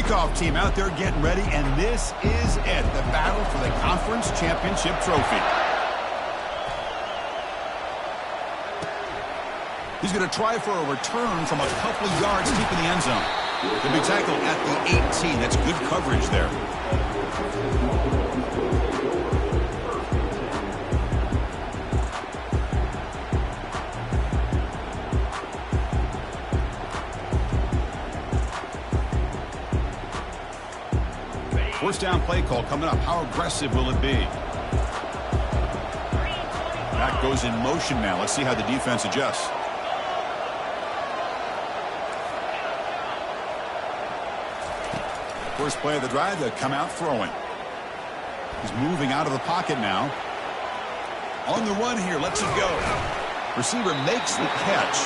kickoff team out there getting ready, and this is it, the battle for the conference championship trophy. He's going to try for a return from a couple of yards deep in the end zone. The big tackle at the 18. That's good coverage there. First down play call coming up. How aggressive will it be? Back goes in motion now. Let's see how the defense adjusts. First play of the drive, they come out throwing. He's moving out of the pocket now. On the run here, lets it go. Receiver makes the catch.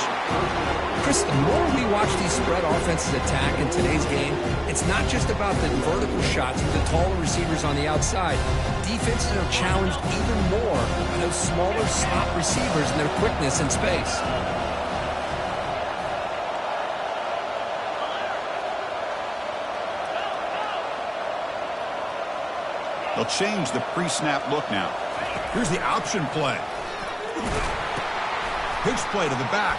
Chris, the more we watch these spread offenses attack in today's game, it's not just about the vertical shots with the taller receivers on the outside. Defenses are challenged even more by those smaller slot receivers and their quickness in space. They'll change the pre-snap look now. Here's the option play. Pitch play to the back.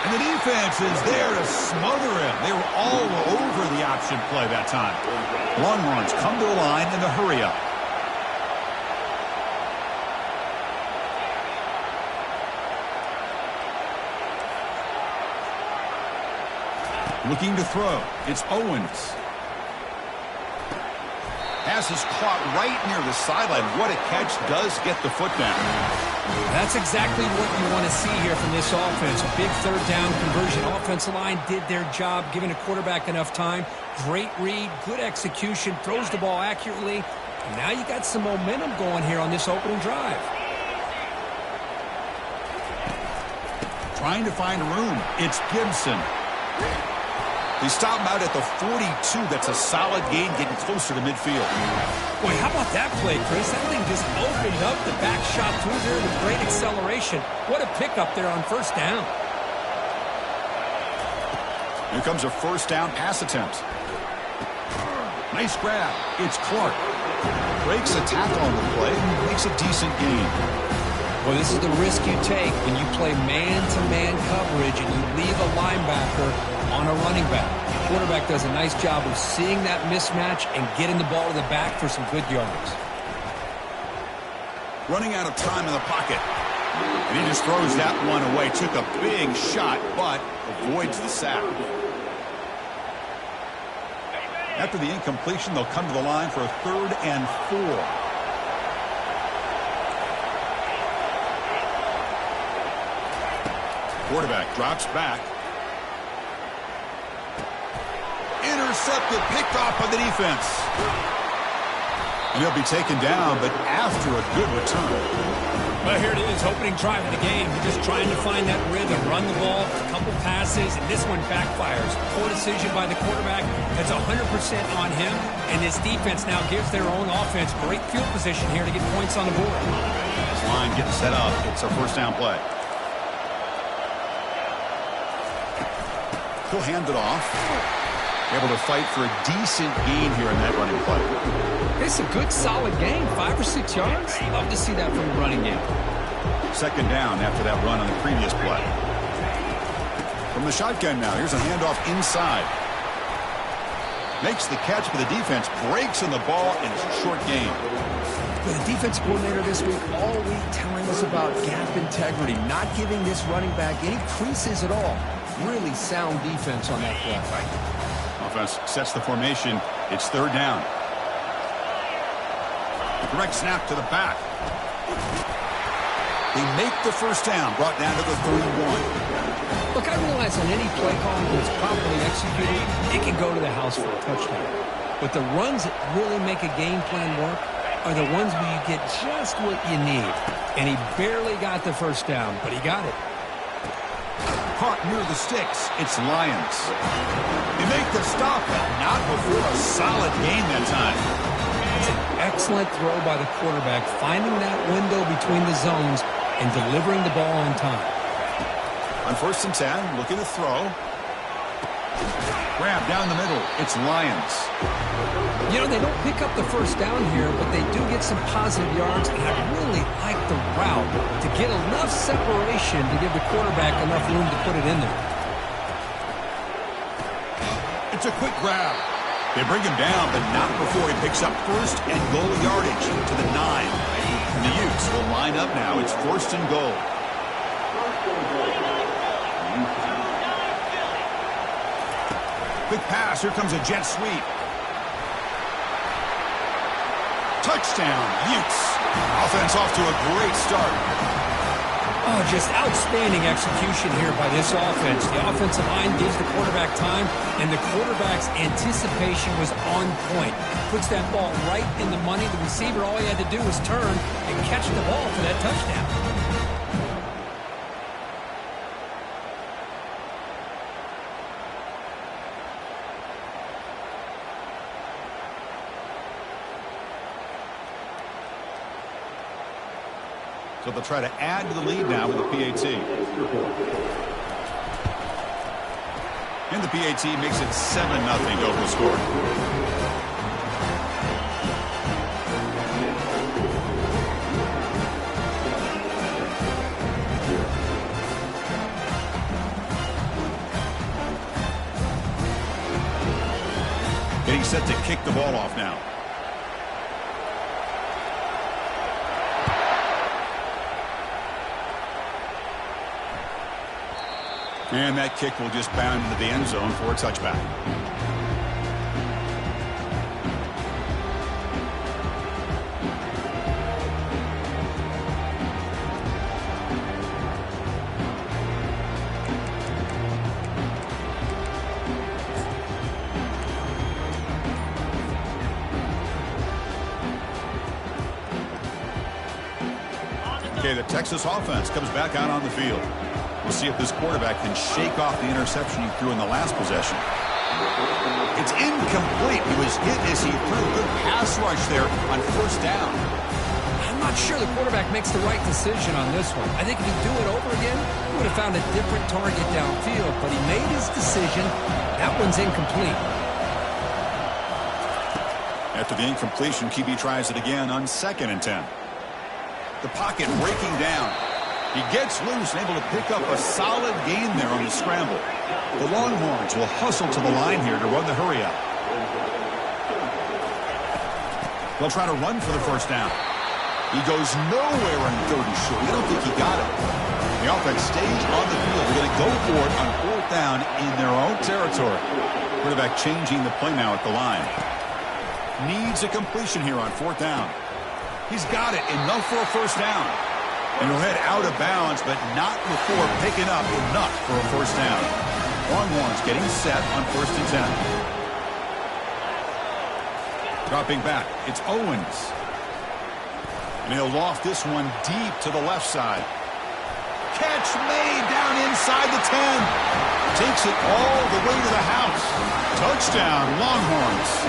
And the defense is there to smother him. They were all over the option play that time. Longhorns come to the line in the hurry up. Looking to throw. It's Owens. Pass is caught right near the sideline. What a catch. Does get the foot down. That's exactly what you want to see here from this offense. A big third down conversion. Offensive line did their job, giving a quarterback enough time. Great read, good execution, throws the ball accurately. And now you got some momentum going here on this opening drive. Trying to find room. It's Gibson. He stopped him out at the 42. That's a solid gain, getting closer to midfield. Boy, how about that play, Chris? That thing just opened up the back shot through there with great acceleration. What a pickup there on first down. Here comes a first down pass attempt. Nice grab. It's Clark. Breaks a tackle on the play and makes a decent gain. Well, this is the risk you take when you play man-to-man coverage and you leave a linebacker on a running back. The quarterback does a nice job of seeing that mismatch and getting the ball to the back for some good yards. Running out of time in the pocket. And he just throws that one away. Took a big shot, but avoids the sack. After the incompletion, they'll come to the line for a 3rd and 4. Quarterback drops back. Intercepted, picked off by the defense. And he'll be taken down, but after a good return. Well, here it is, opening drive of the game. You're just trying to find that rhythm, run the ball, a couple passes, and this one backfires. Poor decision by the quarterback. It's 100% on him, and this defense now gives their own offense great field position here to get points on the board. This line getting set up. It's a first down play. He'll hand it off. Able to fight for a decent gain here in that running play. It's a good, solid gain. 5 or 6 yards. Love to see that from the running game. Second down after that run on the previous play. From the shotgun now, here's a handoff inside. Makes the catch, but the defense breaks in the ball, and it's a short gain. The defense coordinator this week all week telling us about gap integrity, not giving this running back any creases at all. Really sound defense on that play. Offense sets the formation. It's 3rd down. Direct snap to the back. They make the first down, brought down to the 31. Look, I realize on any play call that's properly executed, it can go to the house for a touchdown. But the runs that really make a game plan work are the ones where you get just what you need. And he barely got the first down, but he got it. Caught near the sticks. It's Lions. They make the stop, but not before a solid gain that time. It's an excellent throw by the quarterback, finding that window between the zones and delivering the ball on time. On 1st and 10, looking to throw. grab down the middle. It's Lions. You know, they don't pick up the first down here, but they do get some positive yards, and I really like the route to get enough separation to give the quarterback enough room to put it in there. It's a quick grab. They bring him down, but not before he picks up first and goal yardage to the 9. And the Utes will line up now. It's first and goal. Quick pass. Here comes a jet sweep. Touchdown, Utes. Offense off to a great start. Oh, just outstanding execution here by this offense. The offensive line gives the quarterback time, and the quarterback's anticipation was on point. Puts that ball right in the money. The receiver, all he had to do was turn and catch the ball for that touchdown. So they'll try to add to the lead now with the PAT. And the PAT makes it 7-0 total score. Getting set to kick the ball off now. And that kick will just bound into the end zone for a touchback. Okay, the Texas offense comes back out on the field. We'll see if this quarterback can shake off the interception he threw in the last possession. It's incomplete. He was hit as he threw a good pass rush there on first down. I'm not sure the quarterback makes the right decision on this one. I think if he'd do it over again, he would have found a different target downfield, but he made his decision. That one's incomplete. After the incompletion, QB tries it again on 2nd and 10. The pocket breaking down. He gets loose and able to pick up a solid gain there on the scramble. The Longhorns will hustle to the line here to run the hurry up. They'll try to run for the first down. He goes nowhere on 3rd and short. I don't think he got it. The offense stays on the field. They're going to go for it on 4th down in their own territory. Quarterback changing the play now at the line. Needs a completion here on 4th down. He's got it. Enough for a first down. And he'll head out of bounds, but not before picking up enough for a first down. Longhorns getting set on 1st and 10. Dropping back, it's Owens. And he'll loft this one deep to the left side. Catch made down inside the 10. Takes it all the way to the house. Touchdown, Longhorns.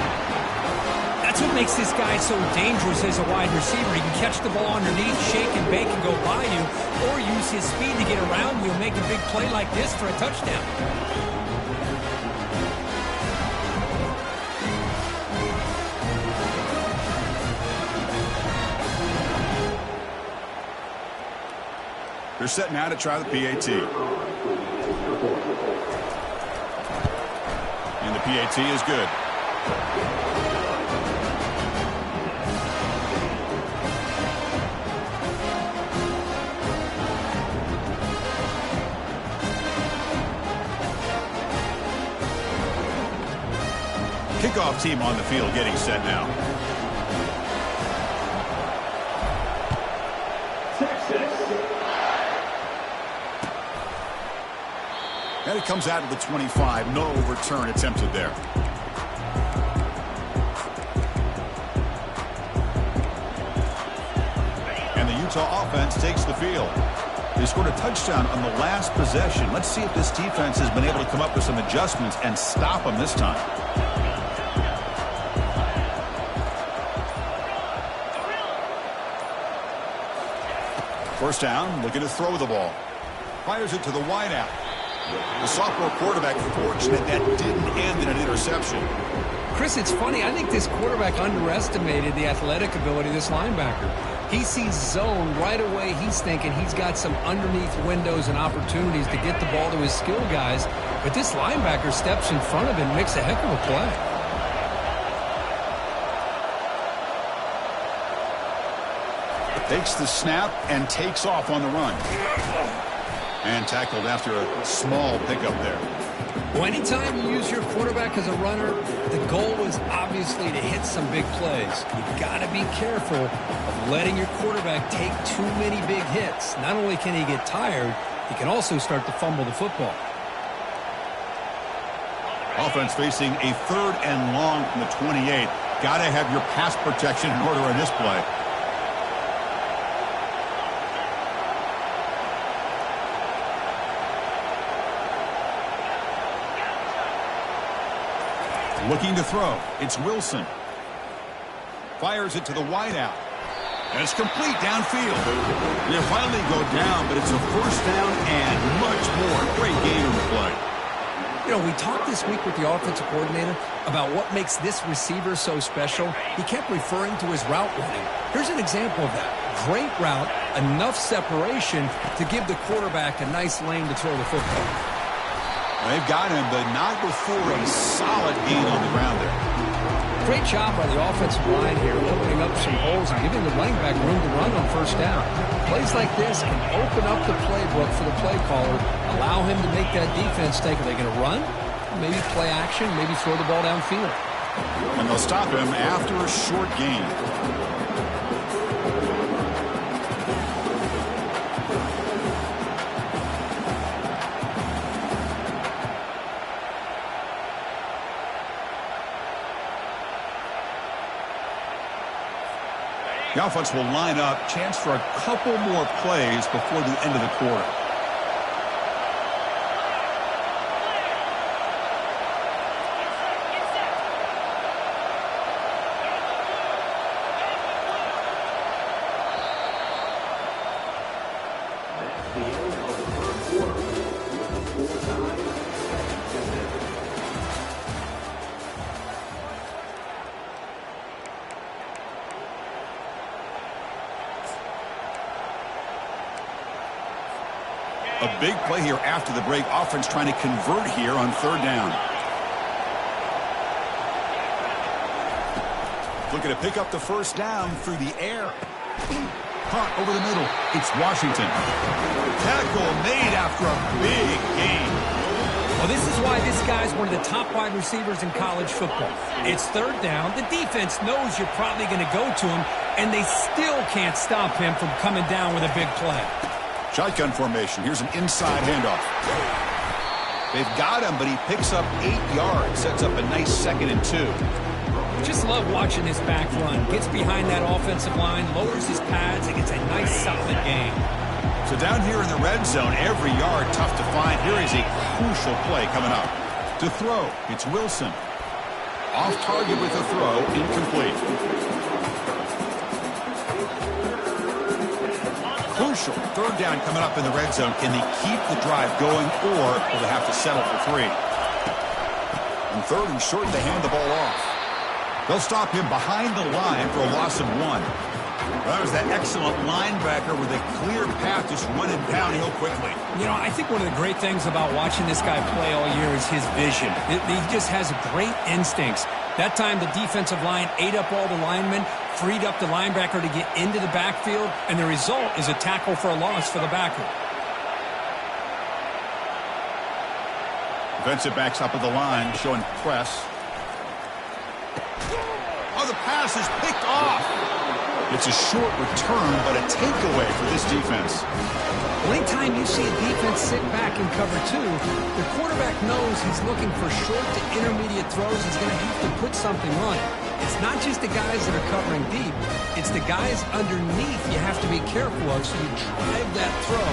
That's what makes this guy so dangerous as a wide receiver. He can catch the ball underneath, shake and bake and go by you, or use his speed to get around you and make a big play like this for a touchdown. They're set now to try the PAT. And the PAT is good. Kickoff team on the field getting set now. And it comes out of the 25. No return attempted there. And the Utah offense takes the field. They scored a touchdown on the last possession. Let's see if this defense has been able to come up with some adjustments and stop them this time. First down, looking to throw the ball. Fires it to the wideout. The sophomore quarterback fortunate that didn't end in an interception. Chris, it's funny. I think this quarterback underestimated the athletic ability of this linebacker. He sees zone right away. He's thinking he's got some underneath windows and opportunities to get the ball to his skill guys. But this linebacker steps in front of him and makes a heck of a play. Takes the snap and takes off on the run. And tackled after a small pickup there. Well, anytime you use your quarterback as a runner, the goal is obviously to hit some big plays. You've got to be careful of letting your quarterback take too many big hits. Not only can he get tired, he can also start to fumble the football. Offense facing a 3rd and long from the 28. Got to have your pass protection in order on this play. Looking to throw. It's Wilson. Fires it to the wideout. And it's complete downfield. They finally go down, but it's a 1st down and much more. Great game in the play. You know, we talked this week with the offensive coordinator about what makes this receiver so special. He kept referring to his route running. Here's an example of that. Great route, enough separation to give the quarterback a nice lane to throw the football. They've got him, but not before a solid gain on the ground there. Great job by the offensive line here, opening up some holes and giving the running back room to run on 1st down. Plays like this can open up the playbook for the play caller, allow him to make that defense think, are they going to run? Maybe play action, maybe throw the ball downfield. And they'll stop him after a short gain. The offense will line up, chance for a couple more plays before the end of the quarter. A big play here after the break. Offense trying to convert here on 3rd down. Looking to pick up the 1st down through the air. Caught over the middle. It's Washington. Tackle made after a big gain. Well, this is why this guy's one of the top wide receivers in college football. It's 3rd down. The defense knows you're probably going to go to him, and they still can't stop him from coming down with a big play. Shotgun formation. Here's an inside handoff. They've got him, but he picks up 8 yards. Sets up a nice 2nd and 2. Just love watching this back run. Gets behind that offensive line, lowers his pads, and gets a nice solid gain. So down here in the red zone, every yard tough to find. Here is a crucial play coming up. To throw, it's Wilson. Off target with a throw, incomplete. Crucial 3rd down coming up in the red zone. Can they keep the drive going, or will they have to settle for 3? On 3rd and short, they hand the ball off. They'll stop him behind the line for a loss of 1. That was that excellent linebacker with a clear path, just running downhill quickly. You know, I think one of the great things about watching this guy play all year is his vision. He just has great instincts. That time, the defensive line ate up all the linemen, freed up the linebacker to get into the backfield, and the result is a tackle for a loss for the backer. Defensive backs up at the line, showing press. Oh, the pass is picked off. It's a short return, but a takeaway for this defense. Anytime you see a defense sit back in cover 2, the quarterback knows he's looking for short to intermediate throws. He's going to have to put something on it. It's not just the guys that are covering deep. It's the guys underneath you have to be careful of, so you drive that throw.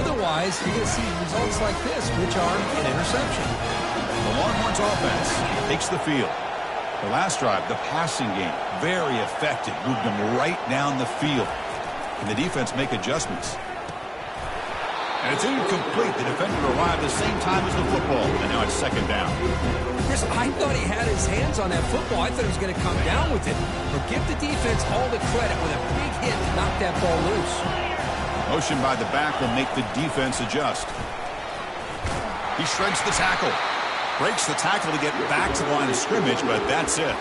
Otherwise, you're going to see results like this, which are an interception. The Longhorns offense takes the field. The last drive, the passing game, very effective. Moved them right down the field. Can the defense make adjustments? And it's incomplete. The defender arrived the same time as the football. And now it's second down. Chris, I thought he had his hands on that football. I thought he was going to come down with it. But give the defense all the credit with a big hit to knock that ball loose. Motion by the back will make the defense adjust. He shreds the tackle. Breaks the tackle to get back to the line of scrimmage, but that's it.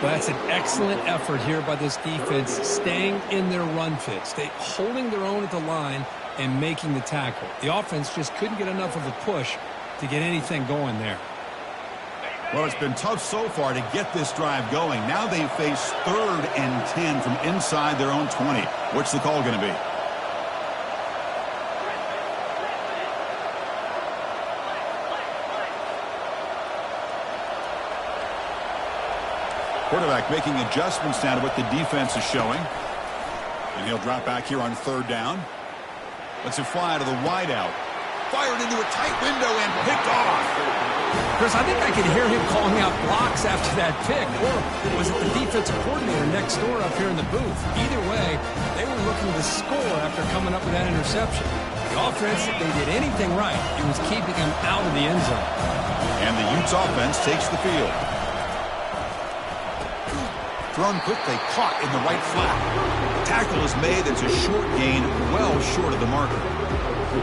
Well, that's an excellent effort here by this defense, staying in their run fit, holding their own at the line and making the tackle. The offense just couldn't get enough of a push to get anything going there. Well, it's been tough so far to get this drive going. Now they face 3rd and 10 from inside their own 20. What's the call going to be? Quarterback making adjustments now to what the defense is showing. And he'll drop back here on 3rd down. Lets it fly to the wideout. Fired into a tight window and picked off. Chris, I think I could hear him calling out blocks after that pick. Or was it the defensive coordinator next door up here in the booth? Either way, they were looking to score after coming up with that interception. The offense, if they did anything right, it was keeping them out of the end zone. And the Utes offense takes the field. Thrown quickly, caught in the right flat. The tackle is made. It's a short gain, well short of the marker.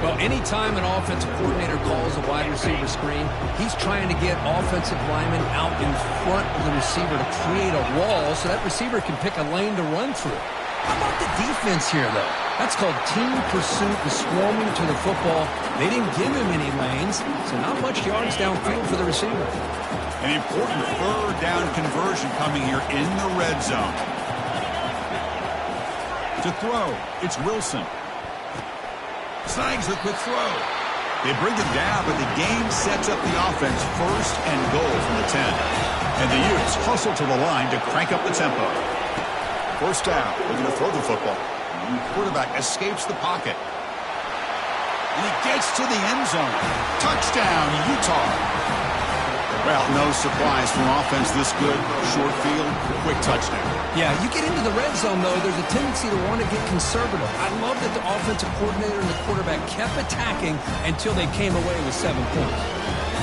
Well, anytime an offensive coordinator calls a wide receiver screen, he's trying to get offensive linemen out in front of the receiver to create a wall so that receiver can pick a lane to run through. How about the defense here, though? That's called team pursuit and swarming to the football. They didn't give him any lanes, so not much yards downfield for the receiver. An important 3rd down conversion coming here in the red zone. To throw, it's Wilson. Snags the quick throw. They bring him down, but the game sets up the offense 1st and goal from the 10. And the Utes hustle to the line to crank up the tempo. 1st down, looking to throw the football. Quarterback escapes the pocket. And he gets to the end zone. Touchdown, Utah. Well, no surprise from offense this good. Short field, quick touchdown. Yeah, you get into the red zone, though, there's a tendency to want to get conservative. I love that the offensive coordinator and the quarterback kept attacking until they came away with 7 points.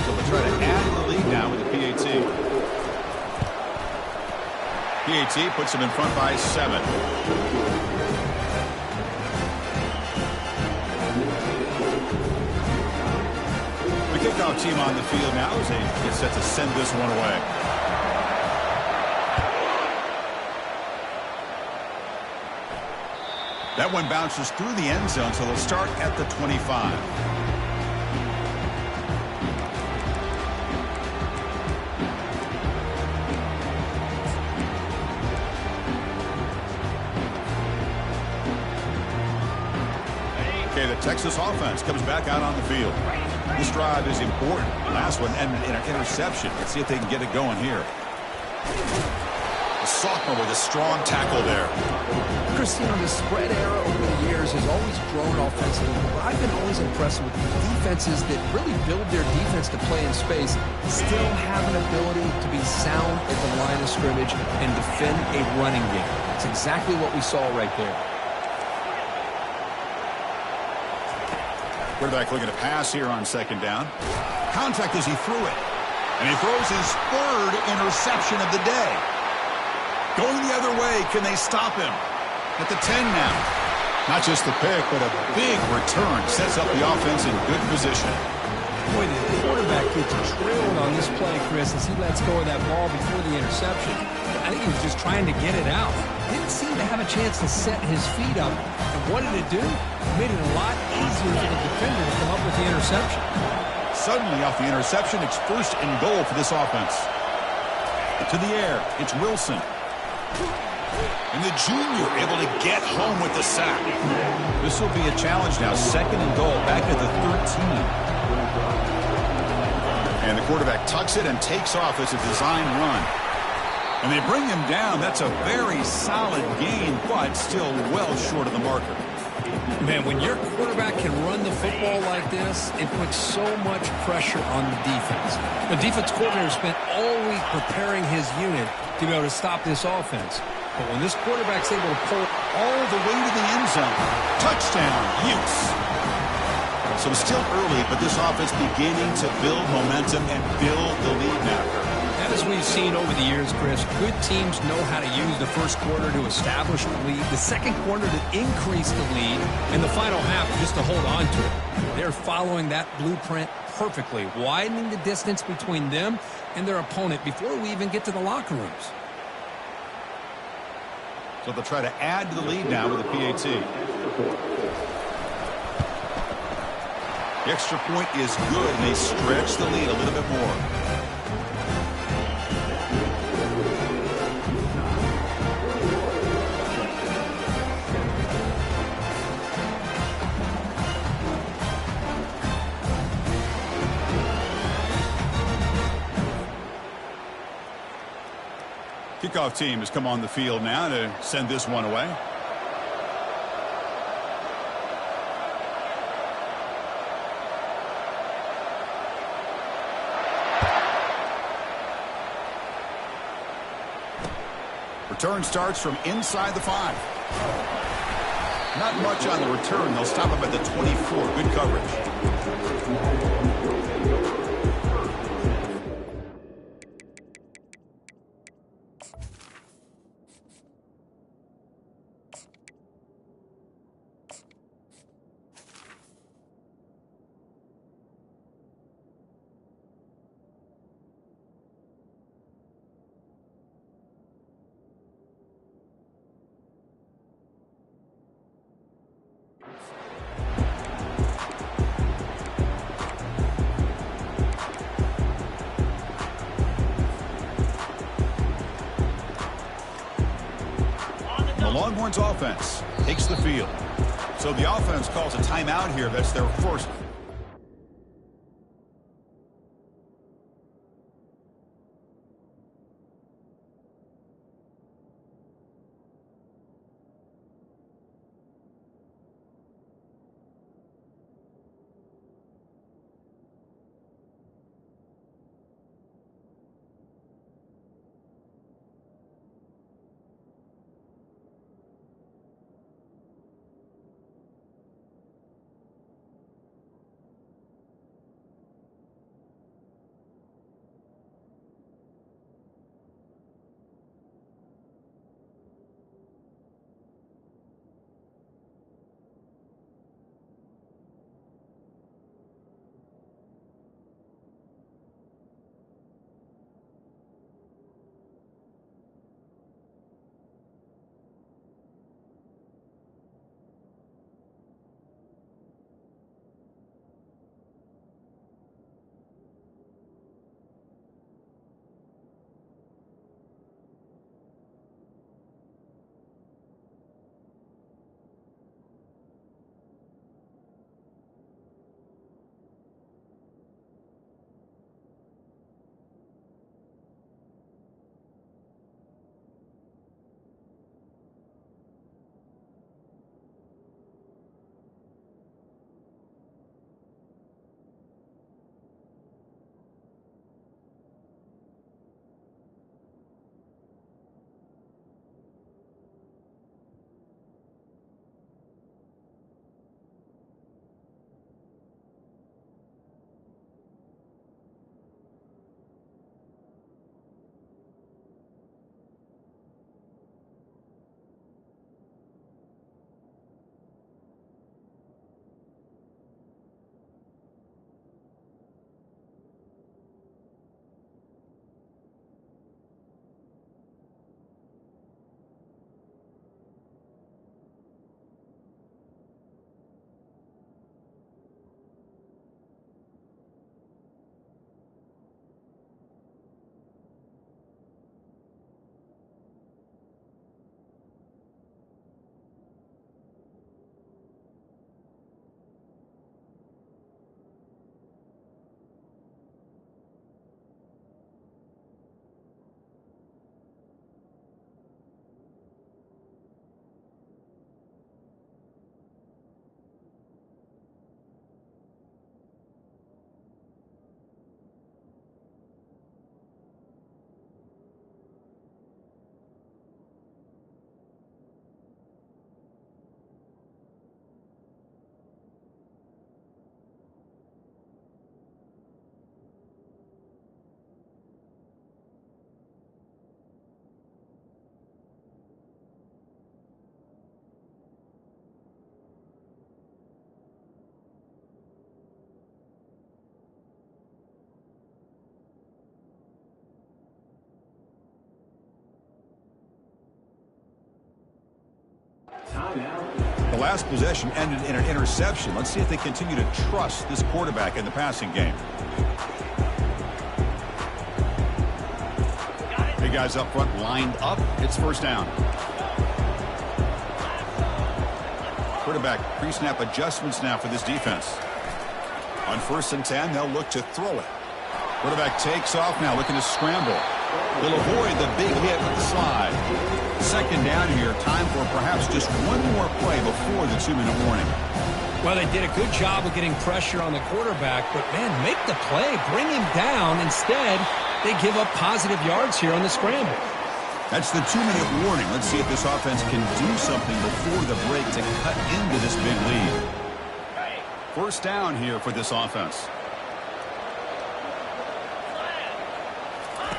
So we'll try to add to the lead now with the PAT. PAT puts them in front by 7. Kickoff team on the field now as they get set to send this one away. That one bounces through the end zone, so they'll start at the 25. Okay, the Texas offense comes back out on the field. This drive is important. Last one, and an interception. Let's see if they can get it going here. A sophomore with a strong tackle there. Chris, you know, the spread era over the years has always grown offensively. But I've been always impressed with defenses that really build their defense to play in space, still have an ability to be sound at the line of scrimmage and defend a running game. It's exactly what we saw right there. Quarterback looking to pass here on 2nd down. Contact as he threw it. And he throws his 3rd interception of the day. Going the other way, can they stop him? At the 10 now. Not just the pick, but a big return sets up the offense in good position. Boy, the quarterback gets drilled on this play, Chris, as he lets go of that ball before the interception. I think he was just trying to get it out. Didn't seem to have a chance to set his feet up. And what did it do? It made it a lot easier for the defender to come up with the interception. Suddenly, off the interception, it's 1st and goal for this offense. To the air, it's Wilson. And the junior able to get home with the sack. This will be a challenge now. 2nd and goal, back at the 13. And the quarterback tucks it and takes off as a design run. And they bring him down. That's a very solid gain, but still well short of the marker. Man, when your quarterback can run the football like this, it puts so much pressure on the defense. The defense coordinator spent all week preparing his unit to be able to stop this offense. But when this quarterback's able to pull all the way to the end zone, touchdown, Utes. So it's still early, but this offense beginning to build momentum and build the lead now. As we've seen over the years, Chris, good teams know how to use the first quarter to establish the lead, the second quarter to increase the lead, and the final half just to hold on to it. They're following that blueprint perfectly, widening the distance between them and their opponent before we even get to the locker rooms. So they'll try to add to the lead now with a PAT. The extra point is good, and they stretch the lead a little bit more. Kickoff team has come on the field now to send this one away. Return starts from inside the 5. Not much on the return. They'll stop him at the 24. Good coverage. Longhorns offense takes the field. So the offense calls a timeout here. That's their first. The last possession ended in an interception. Let's see if they continue to trust this quarterback in the passing game. Hey, guys up front lined up. It's first down. Quarterback pre-snap adjustments now for this defense. On 1st and 10, they'll look to throw it. Quarterback takes off now, looking to scramble. Will avoid the big hit with the slide. 2nd down here, time for perhaps just one more play before the 2-minute warning. Well, they did a good job of getting pressure on the quarterback, but, man, make the play. Bring him down. Instead, they give up positive yards here on the scramble. That's the 2-minute warning. Let's see if this offense can do something before the break to cut into this big lead. 1st down here for this offense.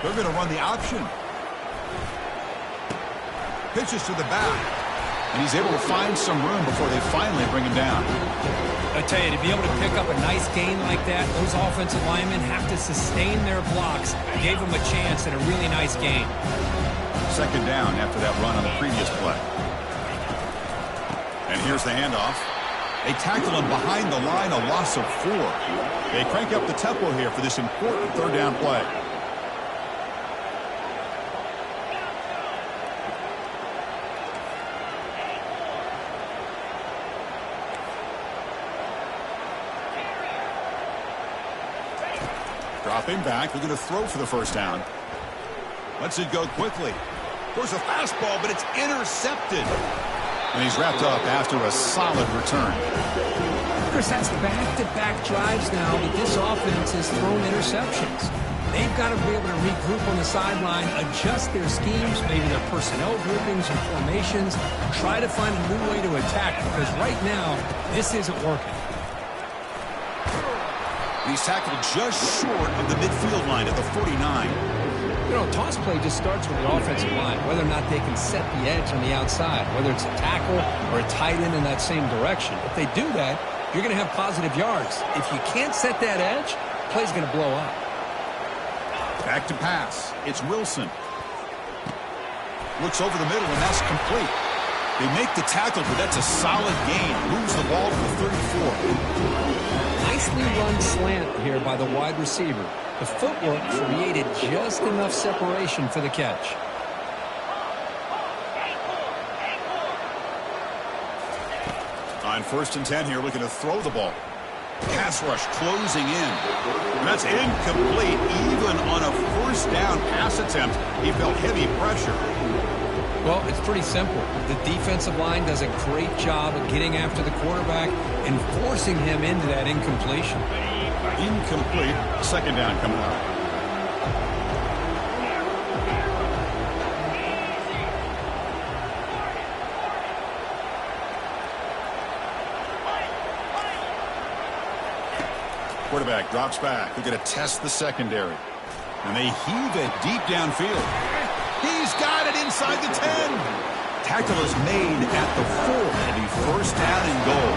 They're going to run the option. Pitches to the back. And he's able to find some room before they finally bring him down. I tell you, to be able to pick up a nice gain like that, those offensive linemen have to sustain their blocks. Gave them a chance and a really nice gain. 2nd down after that run on the previous play. And here's the handoff. They tackle him behind the line, a loss of 4. They crank up the tempo here for this important 3rd down play. Dropping back, they're going to throw for the 1st down. Lets it go quickly. There's a fastball, but it's intercepted. And he's wrapped up after a solid return. Chris, that's back-to-back drives now that this offense has thrown interceptions. They've got to be able to regroup on the sideline, adjust their schemes, maybe their personnel groupings and formations, try to find a new way to attack, because right now, this isn't working. He's tackled just short of the midfield line at the 49. You know, toss play just starts with the offensive line, whether or not they can set the edge on the outside, whether it's a tackle or a tight end in that same direction. If they do that, you're going to have positive yards. If you can't set that edge, play's going to blow up. Back to pass. It's Wilson. Looks over the middle, and that's complete. They make the tackle, but that's a solid gain. Moves the ball to the 34. Nicely run slant here by the wide receiver. The footwork created just enough separation for the catch. On 1st and 10 here, looking to throw the ball. Pass rush closing in. And that's incomplete. Even on a 1st down pass attempt, he felt heavy pressure. Well, it's pretty simple. The defensive line does a great job of getting after the quarterback and forcing him into that incompletion. Incomplete. 2nd down coming up. Quarterback drops back. They're going to test the secondary. And they heave it deep downfield. He's got it inside the 10. Tackle is made at the 4. It'll be 1st down and goal.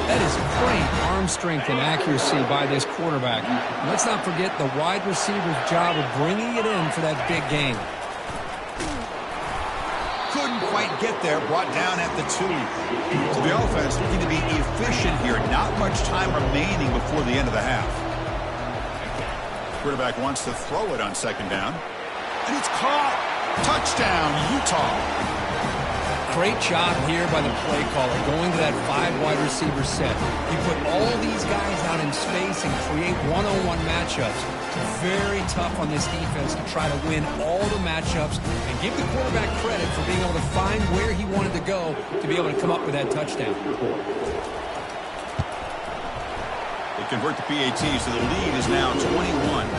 That is great arm strength and accuracy by this quarterback. Let's not forget the wide receiver's job of bringing it in for that big gain. Couldn't quite get there, brought down at the 2. So the offense looking to be efficient here. Not much time remaining before the end of the half. Quarterback wants to throw it on 2nd down. And it's caught. Touchdown, Utah. Great job here by the play caller, going to that 5 wide receiver set. You put all these guys out in space and create one-on-one matchups. Very tough on this defense to try to win all the matchups and give the quarterback credit for being able to find where he wanted to go to be able to come up with that touchdown. They convert the PAT, so the lead is now 21.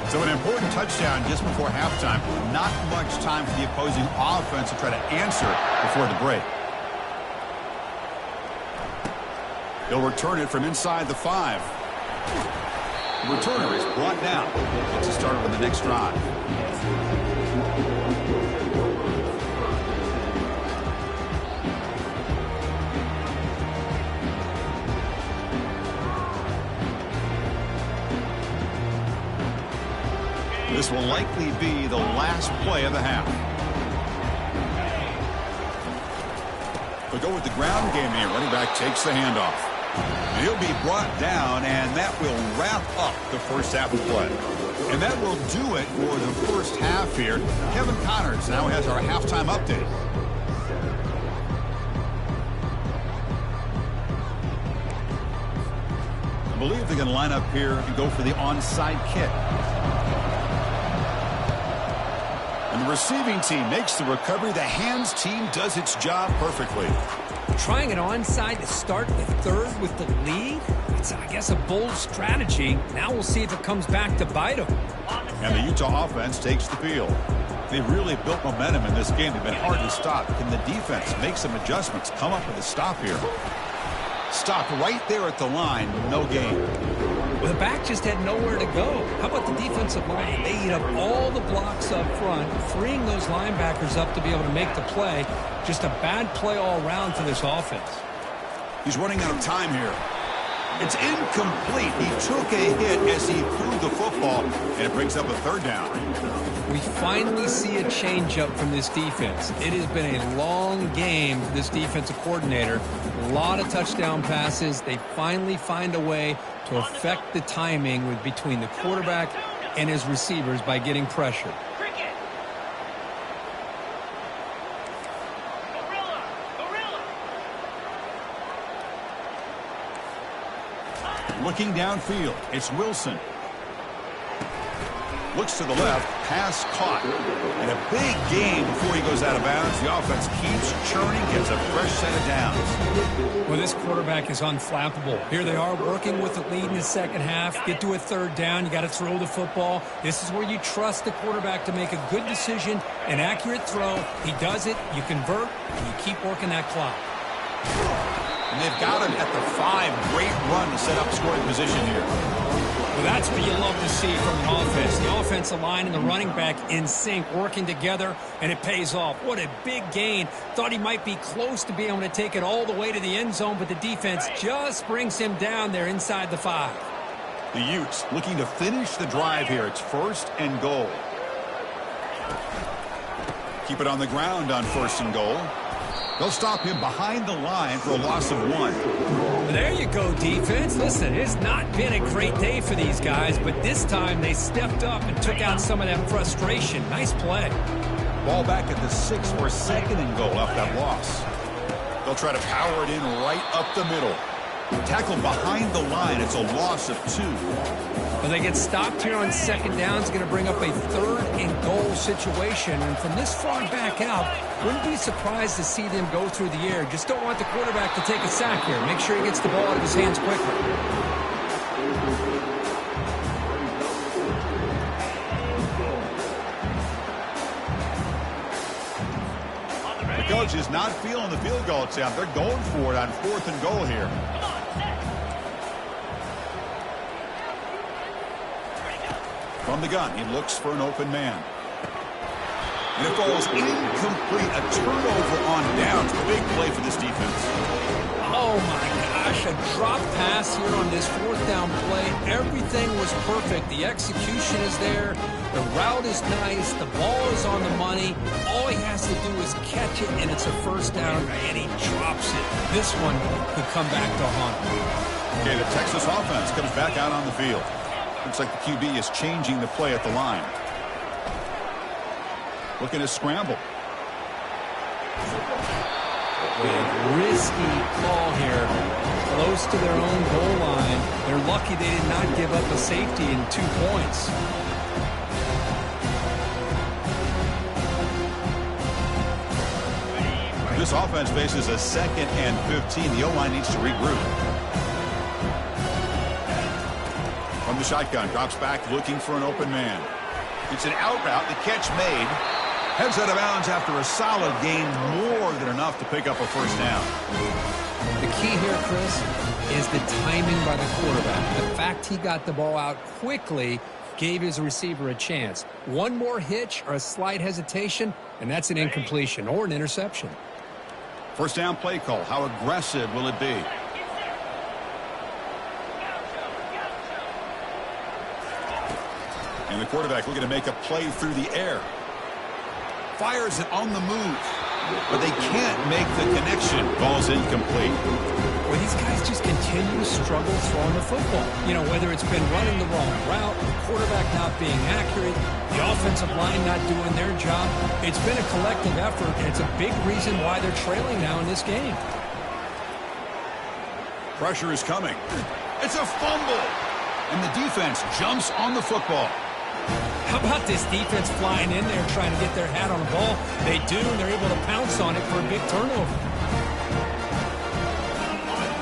So an important touchdown just before halftime. Not much time for the opposing offense to try to answer before the break. They'll return it from inside the 5. The returner is brought down. It's a start on the next drive. This will likely be the last play of the half. They'll go with the ground game here. Running back takes the handoff. And he'll be brought down, and that will wrap up the first half of play. And that will do it for the first half here. Kevin Connors now has our halftime update. I believe they're going to line up here and go for the onside kick. And the receiving team makes the recovery. The hands team does its job perfectly. Trying an onside to start the third with the lead? It's, I guess, a bold strategy. Now we'll see if it comes back to bite them. And the Utah offense takes the field. They've really built momentum in this game. They've been hard to stop. Can the defense make some adjustments, come up with a stop here? Stopped right there at the line, no gain. Well, the back just had nowhere to go. How about the defensive line? They eat up all the blocks up front, freeing those linebackers up to be able to make the play. Just a bad play all around for this offense. He's running out of time here. It's incomplete. He took a hit as he threw the football, and it brings up a third down. We finally see a changeup from this defense. It has been a long game for this defensive coordinator. A lot of touchdown passes. They finally find a way to affect the timing between the quarterback and his receivers by getting pressure. Looking downfield, it's Wilson. Looks to the left, pass caught. And a big game before he goes out of bounds. The offense keeps churning, gets a fresh set of downs. Well, this quarterback is unflappable. Here they are working with the lead in the second half. Get to a third down, you got to throw the football. This is where you trust the quarterback to make a good decision, an accurate throw. He does it, you convert, and you keep working that clock. And they've got him at the 5. Great run to set up scoring position here. Well, that's what you love to see from an offense. The offensive line and the running back in sync, working together, and it pays off. What a big gain. Thought he might be close to being able to take it all the way to the end zone, but the defense just brings him down there inside the 5. The Utes looking to finish the drive here. It's 1st and goal. Keep it on the ground on 1st and goal. They'll stop him behind the line for a loss of 1. There you go, defense. Listen, it's not been a great day for these guys, but this time they stepped up and took out some of that frustration. Nice play. Ball back at the 6 or 2nd and goal after that loss. They'll try to power it in right up the middle. Tackled behind the line. It's a loss of 2. Well, they get stopped here on 2nd down. It's going to bring up a 3rd and goal situation. And from this far back out, wouldn't be surprised to see them go through the air. Just don't want the quarterback to take a sack here. Make sure he gets the ball out of his hands quickly. The coach is not feeling the field goal attempt. They're going for it on 4th and goal here. From the gun, he looks for an open man. And it falls incomplete. A turnover on downs. Big play for this defense. Oh, my gosh. A drop pass here on this 4th down play. Everything was perfect. The execution is there. The route is nice. The ball is on the money. All he has to do is catch it, and it's a 1st down, and he drops it. This one could come back to haunt him. Okay, the Texas offense comes back out on the field. Looks like the QB is changing the play at the line. Looking to scramble. A risky call here. Close to their own goal line. They're lucky they did not give up a safety in 2 points. This offense faces a 2nd and 15. The O-line needs to regroup. From the shotgun, drops back looking for an open man. It's an out route. The catch made. Heads out of bounds after a solid gain, more than enough to pick up a 1st down. The key here, Chris, is the timing by the quarterback. The fact he got the ball out quickly gave his receiver a chance. One more hitch or a slight hesitation, and that's an incompletion or an interception. 1st down play call. How aggressive will it be? And the quarterback looking to make a play through the air. Fires it on the move. But they can't make the connection. Ball's incomplete. Well, these guys just continue to struggle throwing the football. You know, whether it's been running the wrong route, the quarterback not being accurate, the offensive line not doing their job. It's been a collective effort, and it's a big reason why they're trailing now in this game. Pressure is coming. It's a fumble. And the defense jumps on the football. How about this defense flying in there trying to get their hat on the ball? They do, and they're able to pounce on it for a big turnover.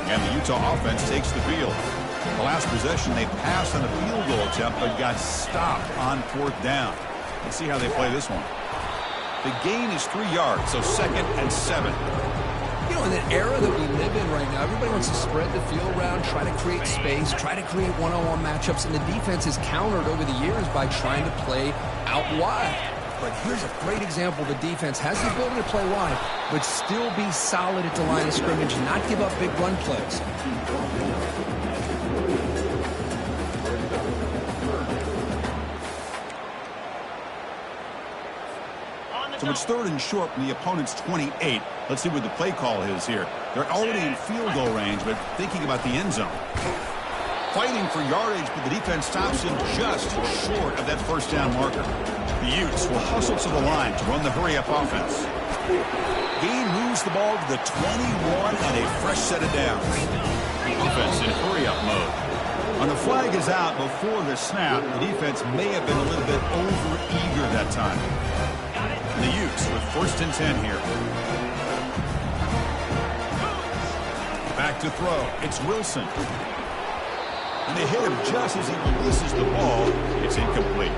And the Utah offense takes the field. The last possession, they passed on a field goal attempt, but got stopped on 4th down. Let's see how they play this one. The gain is 3 yards, so 2nd and 7. You know, in the era that we live in right now, everybody wants to spread the field around, try to create space, try to create one-on-one matchups, and the defense is countered over the years by trying to play out wide. But here's a great example. The defense has the ability to play wide, but still be solid at the line of scrimmage and not give up big run plays. So it's 3rd and short from the opponent's 28. Let's see what the play call is here. They're already in field goal range, but thinking about the end zone. Fighting for yardage, but the defense stops him just short of that 1st down marker. The Utes will hustle to the line to run the hurry-up offense. Gain moves the ball to the 21 and a fresh set of downs. The offense in hurry-up mode. When the flag is out before the snap, the defense may have been a little bit over-eager that time. The Utes with 1st and 10 here. Back to throw. It's Wilson. And they hit him just as he releases the ball. It's incomplete.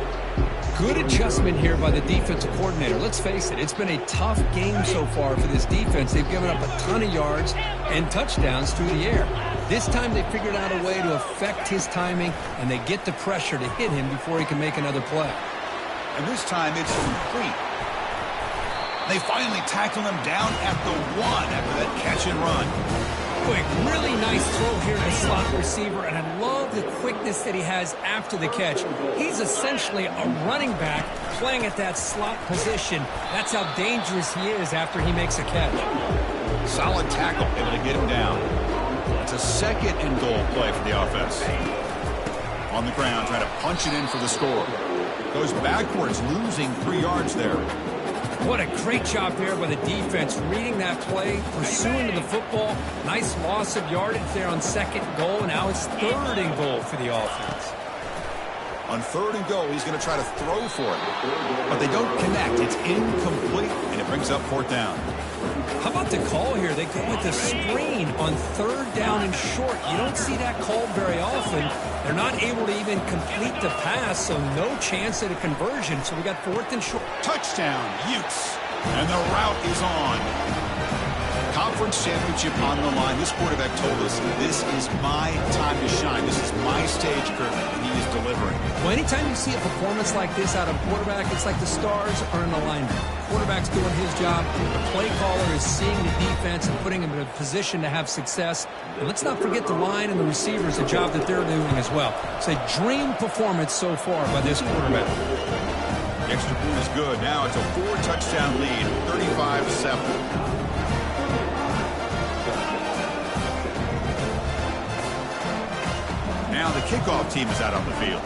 Good adjustment here by the defensive coordinator. Let's face it, it's been a tough game so far for this defense. They've given up a ton of yards and touchdowns through the air. This time they figured out a way to affect his timing, and they get the pressure to hit him before he can make another play. And this time it's complete. They finally tackle him down at the 1 after that catch and run. Quick, really nice throw here to the slot receiver, and I love the quickness that he has after the catch. He's essentially a running back playing at that slot position. That's how dangerous he is after he makes a catch. Solid tackle, able to get him down. It's a 2nd and goal play for the offense. On the ground, trying to punch it in for the score. Goes backwards, losing 3 yards there. What a great job there by the defense, reading that play, pursuing to the football. Nice loss of yardage there on 2nd goal, and now it's 3rd and goal for the offense. On 3rd and goal, he's going to try to throw for it. But they don't connect. It's incomplete, and it brings up 4th down. How about the call here? They go with the screen on 3rd down and short. You don't see that called very often. They're not able to even complete the pass, so no chance at a conversion. So we got 4th and short. Touchdown, Utes. And the route is on. Conference championship on the line. This quarterback told us, this is my time to shine. This is my stage curtain, and he is delivering. Well, anytime you see a performance like this out of a quarterback, it's like the stars are in alignment. Quarterback's doing his job. The play caller is seeing the defense and putting him in a position to have success. And let's not forget the line and the receivers, the job that they're doing as well. It's a dream performance so far by this quarterback. The extra point is good. Now it's a 4-touchdown lead, 35-7. Now the kickoff team is out on the field.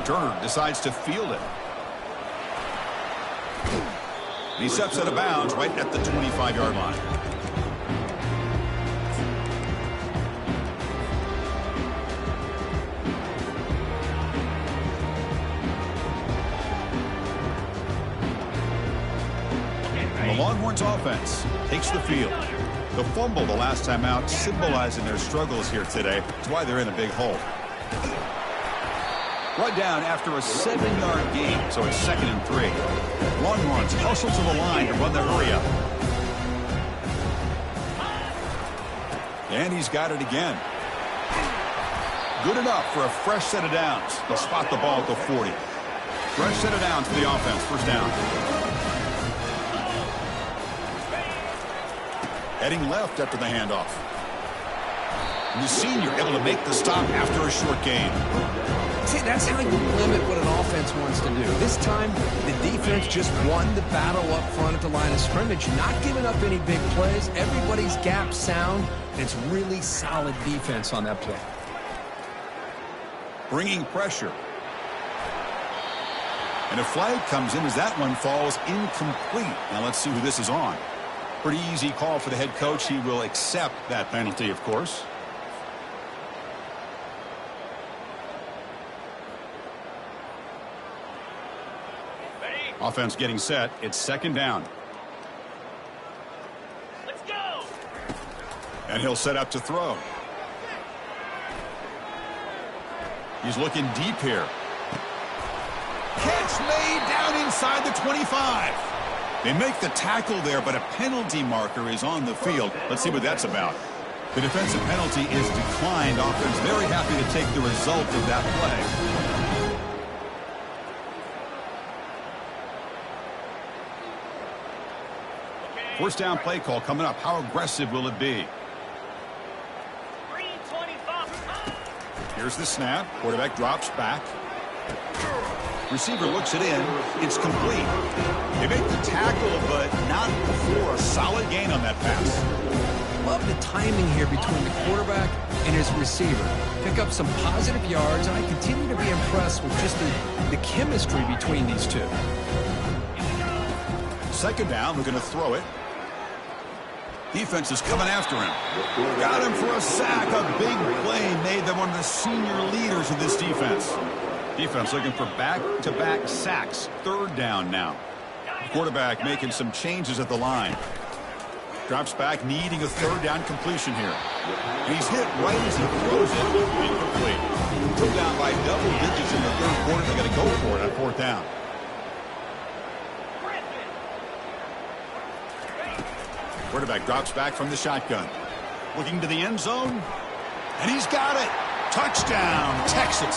Turner decides to field it. He steps out of bounds right at the 25-yard line. The Longhorns offense takes the field. The fumble the last time out, symbolizing their struggles here today. That's why they're in a big hole. Brought down after a 7-yard gain, so it's 2nd and 3. Longhorns hustle to the line to run the hurry-up. And he's got it again. Good enough for a fresh set of downs. They'll spot the ball at the 40. Fresh set of downs for the offense. First down. Heading left after the handoff. And the senior able to make the stop after a short gain. See, that's how you limit what an offense wants to do. This time, the defense just won the battle up front at the line of scrimmage, not giving up any big plays. Everybody's gap sound, and it's really solid defense on that play. Bringing pressure. And a flag comes in as that one falls incomplete. Now let's see who this is on. Pretty easy call for the head coach. He will accept that penalty, of course. Offense getting set. It's second down. Let's go. And he'll set up to throw. He's looking deep here. Catch made down inside the 25. They make the tackle there, but a penalty marker is on the field. Let's see what that's about. The defensive penalty is declined. Offense very happy to take the result of that play. First down play call coming up. How aggressive will it be? 325. Here's the snap. Quarterback drops back. Receiver looks it in. It's complete. They make the tackle, but not before a solid gain on that pass. Love the timing here between the quarterback and his receiver. Pick up some positive yards, and I continue to be impressed with just the chemistry between these two. Second down, we're going to throw it. Defense is coming after him. Got him for a sack. A big play made them one of the senior leaders of this defense. Defense looking for back-to-back sacks. Third down now. Quarterback making some changes at the line. Drops back, needing a third down completion here. And he's hit right as he throws it. Incomplete. Took down by double digits in the third quarter. They're going to go for it on fourth down. Quarterback drops back from the shotgun. Looking to the end zone. And he's got it. Touchdown, Texas.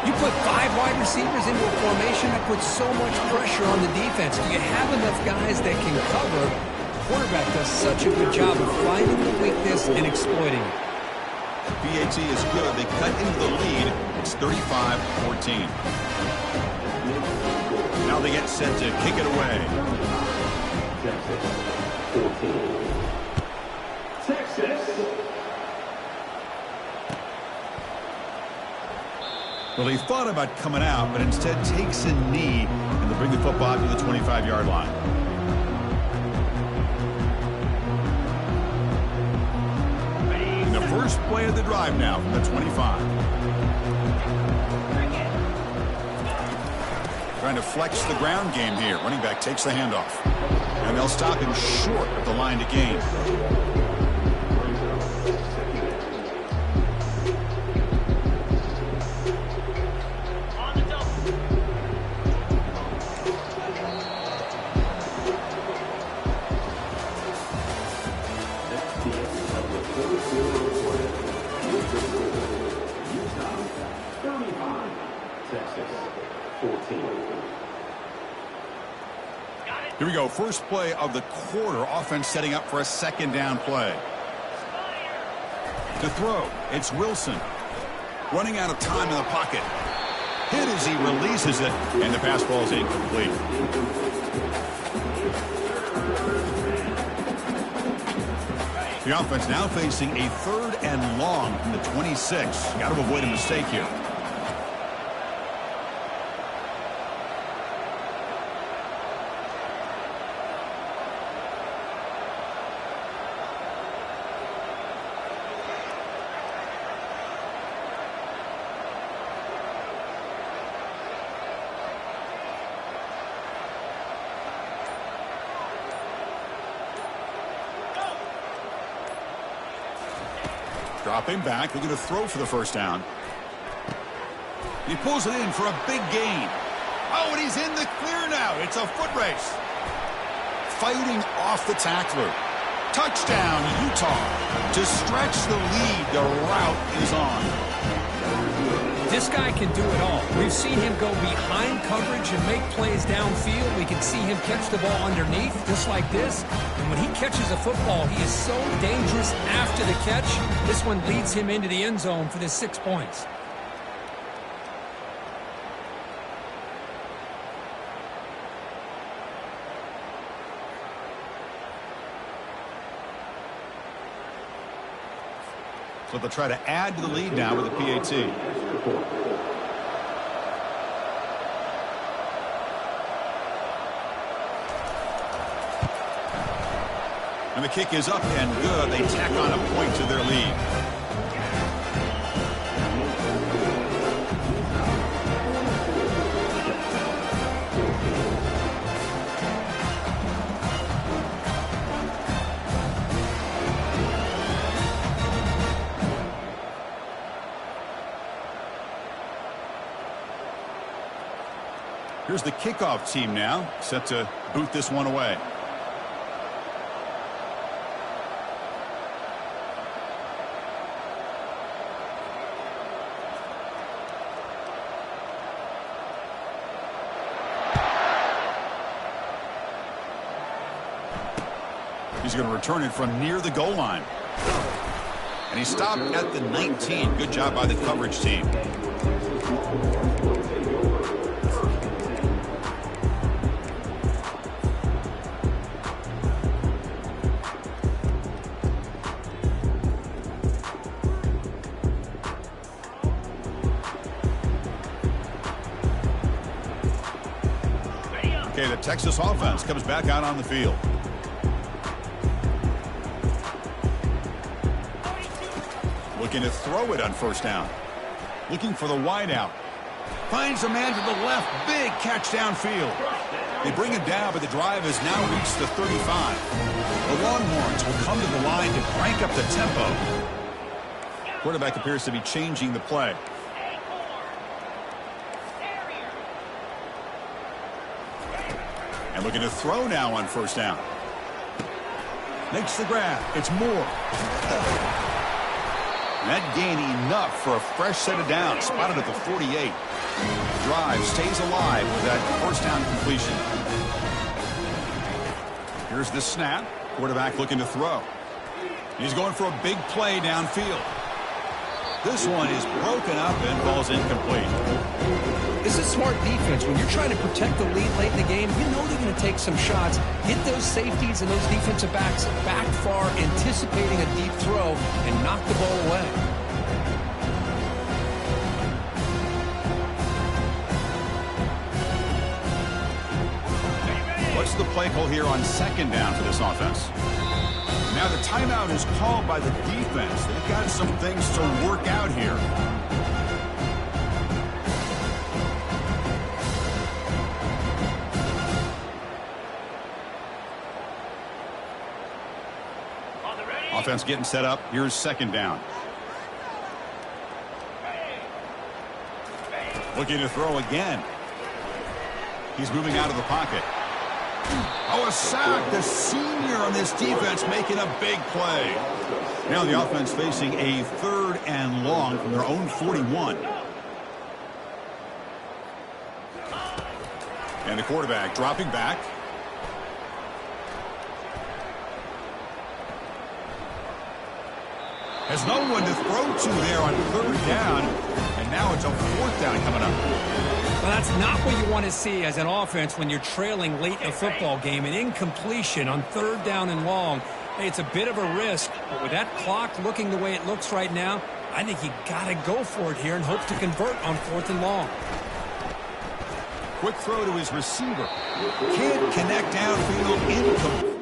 You put 5 wide receivers into a formation that puts so much pressure on the defense. Do you have enough guys that can cover? The quarterback does such a good job of finding the weakness and exploiting it. PAT is good. They cut into the lead. It's 35-14. Now they get set to kick it away. Well, he thought about coming out, but instead takes a knee, and they'll bring the football to the 25-yard line. And the first play of the drive now from the 25. Trying to flex the ground game here. Running back takes the handoff. And they'll stop him short of the line to gain. Here we go. First play of the quarter. Offense setting up for a second down play. To throw, it's Wilson. Running out of time in the pocket. Hit as he releases it, and the pass ball is incomplete. The offense now facing a 3rd and long from the 26. Got to avoid a mistake here. Dropping back, looking to throw for the first down. He pulls it in for a big gain. Oh, and he's in the clear now. It's a foot race. Fighting off the tackler. Touchdown, Utah. To stretch the lead, the route is on. This guy can do it all. We've seen him go behind coverage and make plays downfield. We can see him catch the ball underneath, just like this. And when he catches a football, he is so dangerous after the catch. This one leads him into the end zone for the 6 points. So they'll try to add to the lead now with a PAT. And the kick is up and good. They tack on a point to their lead. Here's the kickoff team now, set to boot this one away. He's going to return it from near the goal line. And he stopped at the 19. Good job by the coverage team. Okay, the Texas offense comes back out on the field. Looking to throw it on first down. Looking for the wideout. Finds a man to the left. Big catch downfield. They bring him down, but the drive has now reached the 35. The Longhorns will come to the line to crank up the tempo. Quarterback appears to be changing the play. And looking to throw now on first down. Makes the grab. It's Moore. That gain enough for a fresh set of downs. Spotted at the 48. Drive stays alive with that first down completion. Here's the snap. Quarterback looking to throw. He's going for a big play downfield. This one is broken up and falls incomplete. This is smart defense. When you're trying to protect the lead late in the game, you know they're going to take some shots. Hit those safeties and those defensive backs back far, anticipating a deep throw, and knock the ball away. What's the play call here on second down for this offense? Now the timeout is called by the defense. They've got some things to work out here. Offense getting set up. Here's second down. Looking to throw again. He's moving out of the pocket. Oh, a sack. The senior on this defense making a big play. Now the offense facing a 3rd and long from their own 41. And the quarterback dropping back. Has no one to throw to there on 3rd down. And now it's a 4th down coming up. Well, that's not what you want to see as an offense when you're trailing late in a football game. An incompletion on 3rd down and long. Hey, it's a bit of a risk. But with that clock looking the way it looks right now, I think you got to go for it here and hope to convert on 4th and long. Quick throw to his receiver. Can't connect downfield. Incomplete.